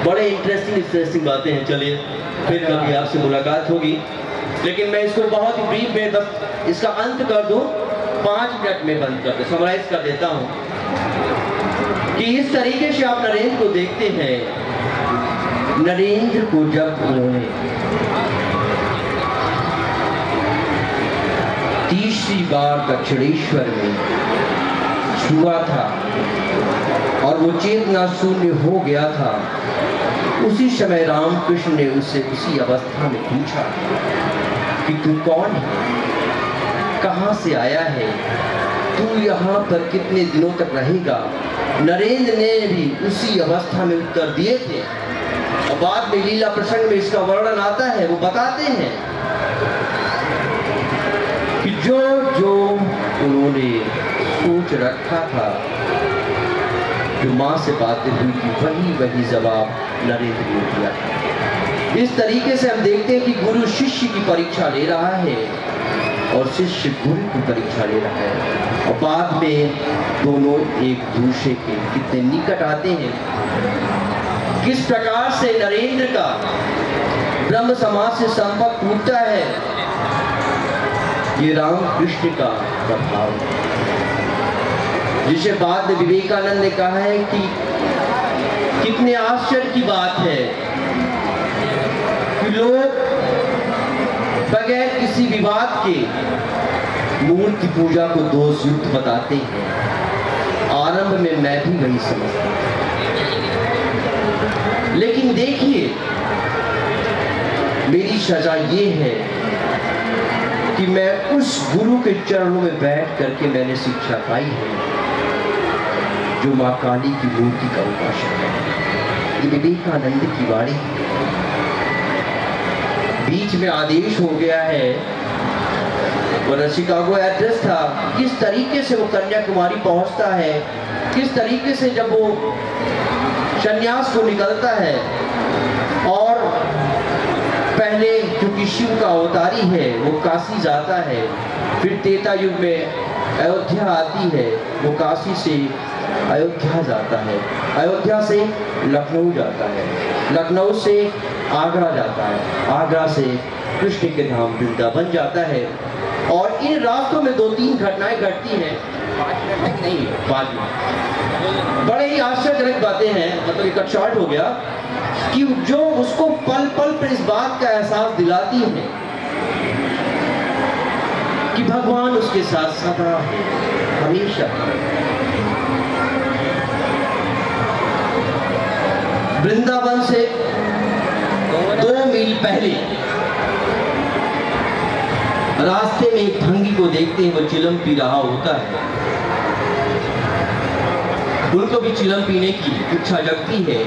बड़े इंटरेस्टिंग बातें हैं। चलिए फिर कभी आपसे मुलाकात होगी, लेकिन मैं इसको बहुत ही ब्रीफ में बस इसका अंत कर दूं, 5 मिनट में बंद कर दे, समराइज कर देता हूं कि इस तरीके से आप नरेंद्र को देखते हैं। नरेंद्र को जब उन्होंने तीसरी बार दक्षिणेश्वर में छुआ था और वो चेतना शून्य हो गया था, उसी समय रामकृष्ण ने उससे उसी अवस्था में पूछा कि तू कौन है, कहां से आया है, तू यहाँ पर कितने दिनों तक रहेगा। नरेंद्र ने भी उसी अवस्था में उत्तर दिए थे और बाद में लीला प्रसंग में इसका वर्णन आता है। वो बताते हैं कि जो जो उन्होंने सोच रखा था, जो माँ से बातें हुई थी, वही जवाब नरेंद्र ने दिया था। इस तरीके से हम देखते हैं कि गुरु शिष्य की परीक्षा ले रहा है और शिष्य गुरु की परीक्षा ले रहा है, और बाद में दोनों एक दूसरे के कितने निकट आते हैं। किस प्रकार से नरेंद्र का ब्रह्म समाज से संपर्क टूटता है, ये रामकृष्ण का प्रभाव है, जिसे बाद में विवेकानंद ने कहा है कि कितने आश्चर्य की बात है कि लोग बगैर किसी विवाद के मूर्ति पूजा को दोषयुक्त बताते हैं। आरंभ में मैं भी वही समझता, लेकिन देखिए मेरी सजा ये है कि मैं उस गुरु के चरणों में बैठ करके मैंने शिक्षा पाई है जो माँ काली की मूर्ति का उपासक है। ये विवेकानंद की वाणी। बीच में आदेश हो गया है, वरना शिकागो एड्रेस था, किस तरीके से वो कन्याकुमारी पहुंचता है, किस तरीके से जब वो संन्यास को निकलता है और पहले क्योंकि शिव का अवतारी है वो काशी जाता है, फिर त्रेता युग में अयोध्या आती है, वो काशी से अयोध्या जाता है, अयोध्या से लखनऊ जाता है, लखनऊ से आगरा जाता है, आगरा से कृष्ण के धाम वृंदावन जाता है। और इन रास्तों में 2-3 घटनाएं घटती हैं। 5 मिनट नहीं, 5 मिनट। बड़े ही आश्चर्यजनक बातें हैं, मतलब एक शॉर्ट हो गया कि जो उसको पल पल पर इस बात का एहसास दिलाती है कि भगवान उसके साथ सदा है, हमेशा। वृंदावन से 2 मील पहले रास्ते में एक भंगी को देखते हैं, वो चिलम पी रहा होता है। उनको भी चिलम पीने की इच्छा जगती है,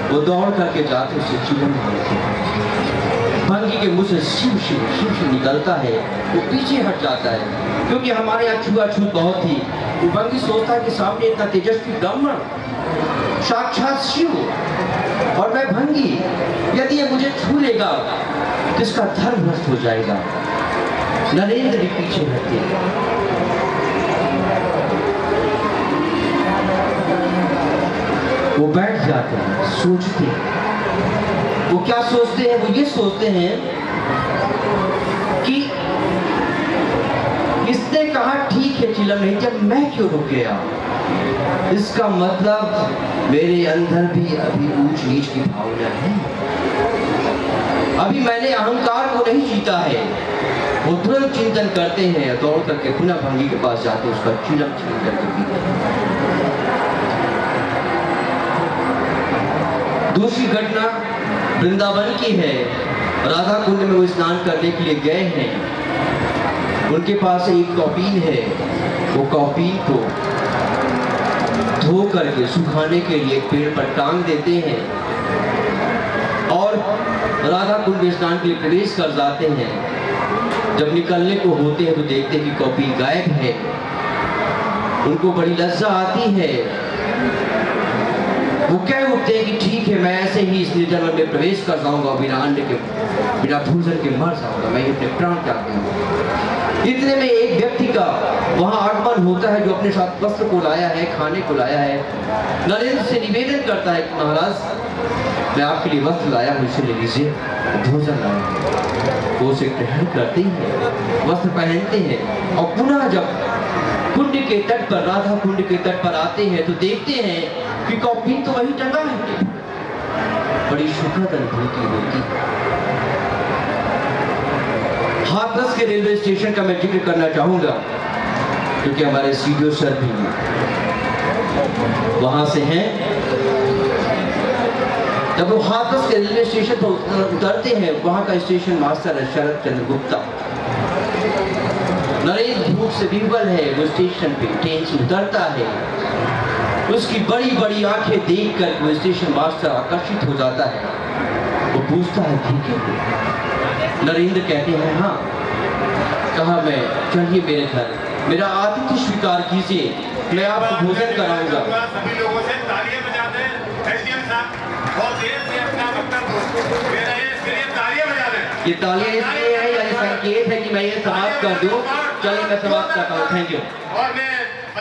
वो दौड़ करके जाते उसे चिलम पीते हैं। भंगी के मुंह से शिव शिव शिव शिव निकलता है, वो पीछे हट जाता है, क्योंकि हमारे यहाँ छुआछूत बहुत थी। वो भंगी सोचता है कि सामने इतना तेजस्वी ब्राह्मण साक्षात शिव और मैं भंगी, यदि ये मुझे छू लेगा तो इसका धर्म नष्ट हो जाएगा। नरेंद्र भी पीछे हटते, वो बैठ जाते हैं, सोचते हैं। वो क्या सोचते हैं? वो ये सोचते हैं कि इसने कहा ठीक है चिलम नहीं, जब मैं क्यों रुक गया? इसका मतलब मेरे अंदर भी अभी ऊंच नीच की भावना है, अभी मैंने अहंकार को नहीं जीता है। वो तुरंत चिंतन करते हैं, दौड़ करके पुनः भंगी के पास जाते उसका चिलम छीन करके पीते हैं। दूसरी घटना वृंदावन की है। राधा कुंड में वो स्नान करने के लिए गए हैं, उनके पास एक कौपीन है, वो कौपीन को धो करके सुखाने के लिए पेड़ पर टांग देते हैं और राधा कुंड में स्नान के लिए प्रवेश कर जाते हैं। जब निकलने को होते हैं तो देखते हैं कि कौपीन गायब है। उनको बड़ी लज्जा आती है, वो कह उठते हैं कि ठीक है, मैं ऐसे ही इस निर्जन में प्रवेश कर जाऊंगा, बिना अन्न के बिना भोजन के मर जाऊंगा, मैं अपने प्राण त्याग दूंगा। इतने में एक व्यक्ति का वहां आगमन होता है जो अपने साथ वस्त्र को लाया है, खाने को लाया है। नरेंद्र से निवेदन करता है कि महाराज मैं आपके लिए वस्त्र लाया हूं, इसे ले लीजिए, भोजन लाया हूं। वो उसे ग्रहण करते हैं, वस्त्र पहनते हैं और पुनः जब कुंड के तट पर, राधा कुंड के तट पर आते हैं तो देखते हैं कि कौपिन तो वही टंगा है। बड़ी सुखद अनुभूति होती है। हाथरस के रेलवे स्टेशन का मैं जिक्र करना चाहूंगा क्योंकि हमारे सीडीओ सर भी वहां से हैं। जब वो हाथरस के रेलवे स्टेशन पर उतरते हैं, वहां का स्टेशन मास्टर है शरद चंद्र गुप्ता। नरेंद्र धूप से विह्वल है, वो स्टेशन पे ट्रेन से उतरता है। उसकी बड़ी बड़ी आंखें देखकर वो स्टेशन मास्टर आकर्षित हो जाता है। वो पूछता है ठीक है? नरेंद्र कहते हैं हाँ। कहा मैं चलिए मेरे घर, मेरा आतिथ्य स्वीकार कीजिए, मैं आपको भोजन कराऊंगा। सभी लोगों से तालियां बजाते हैं। एसडीएम साहब बहुत देर से अपना वक्तव्य दे रहे हैं, इसके लिए तालियां बजा रहे हैं। ये तालियां इसलिए है या ये संकेत है कि मैं ये समाप्त कर दूं? चलिए मैं समाप्त करता हूँ। Thank you. और मैं